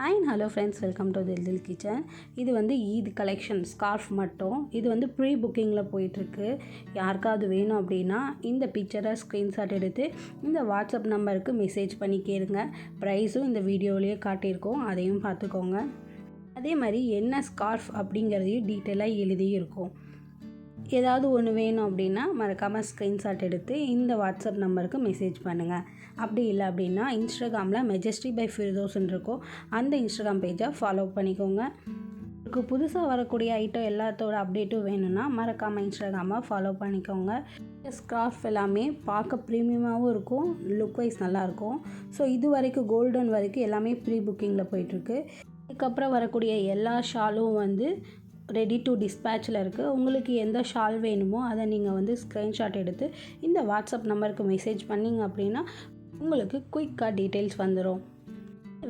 And hello friends, welcome to தில் kitchen. இது வந்து ஈத் கலெக்ஷன் ஸ்கார்ஃப் மட்டும். இது வந்து ப்ரீ புக்கிங்கில் போயிட்டுருக்கு. யாருக்காவது வேணும் அப்படின்னா இந்த பிக்சரை ஸ்க்ரீன்ஷாட் எடுத்து இந்த வாட்ஸ்அப் நம்பருக்கு மெசேஜ் பண்ணி கேளுங்க. ப்ரைஸும் இந்த வீடியோவிலேயே காட்டியிருக்கோம், அதையும் பார்த்துக்கோங்க. அதே மாதிரி என்ன ஸ்கார்ஃப் அப்படிங்கிறதையும் டீட்டெயிலாக எழுதியிருக்கும். ஏதாவது ஒன்று வேணும் அப்படின்னா மறக்காமல் ஸ்க்ரீன்ஷாட் எடுத்து இந்த வாட்ஸ்அப் நம்பருக்கு மெசேஜ் பண்ணுங்கள். அப்படி இல்லை அப்படின்னா இன்ஸ்டாகிராமில் மெஜஸ்டி பை ஃபிர்தோஸ்ன்னு இருக்கும், அந்த இன்ஸ்டாகிராம் பேஜை ஃபாலோ பண்ணிக்கோங்க. உங்களுக்கு புதுசாக வரக்கூடிய ஐட்டம் எல்லாத்தோட அப்டேட்டும் வேணும்னா மறக்காமல் இன்ஸ்டாகிராமை ஃபாலோ பண்ணிக்கோங்க. ஸ்கார்ஃப் எல்லாமே பார்க்க ப்ரீமியமாகவும் இருக்கும், லுக் வைஸ் நல்லாயிருக்கும். ஸோ இது வரைக்கும் கோல்டன் வரைக்கும் எல்லாமே ப்ரீ புக்கிங்கில் போயிட்டுருக்கு. இதுக்கப்புறம் வரக்கூடிய எல்லா ஷாலும் வந்து ரெடி டு டிஸ்பேச்சில் இருக்குது. உங்களுக்கு எந்த ஷால் வேணுமோ அதை நீங்கள் வந்து ஸ்க்ரீன்ஷாட் எடுத்து இந்த வாட்ஸ்அப் நம்பருக்கு மெசேஜ் பண்ணிங்க அப்படின்னா உங்களுக்கு குயிக்காக டீட்டெயில்ஸ் வந்துடும்.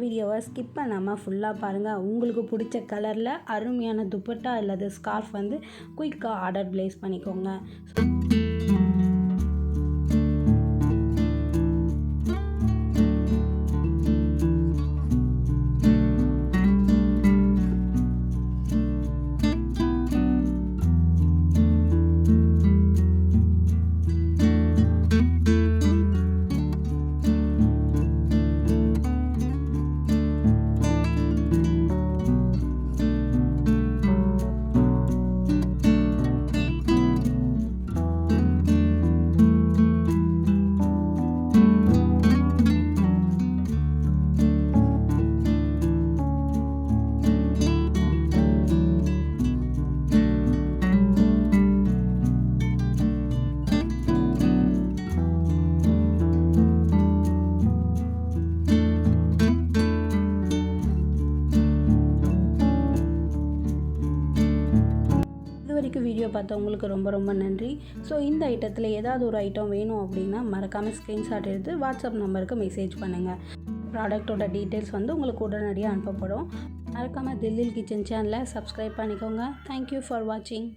வீடியோவை ஸ்கிப் பண்ணாமல் ஃபுல்லாக பாருங்கள். உங்களுக்கு பிடிச்ச கலரில் அருமையான துப்பட்டா அல்லது ஸ்கார்ஃப் வந்து குயிக்காக ஆர்டர் ப்ளேஸ் பண்ணிக்கோங்க. வீடியோ பார்த்தவங்களுக்கு ரொம்ப ரொம்ப நன்றி. ஸோ இந்த ஐட்டத்தில் ஏதாவது ஒரு ஐட்டம் வேணும் அப்படின்னா மறக்காமல் ஸ்க்ரீன்ஷாட் எடுத்து வாட்ஸ்அப் நம்பருக்கு மெசேஜ் பண்ணுங்கள். ப்ராடக்டோட டீட்டெயில்ஸ் வந்து உங்களுக்கு உடனடியாக அனுப்பப்படும். மறக்காமல் தில் கிச்சன் சேனலை சப்ஸ்கிரைப் பண்ணிக்கோங்க. தேங்க்யூ ஃபார் வாட்சிங்.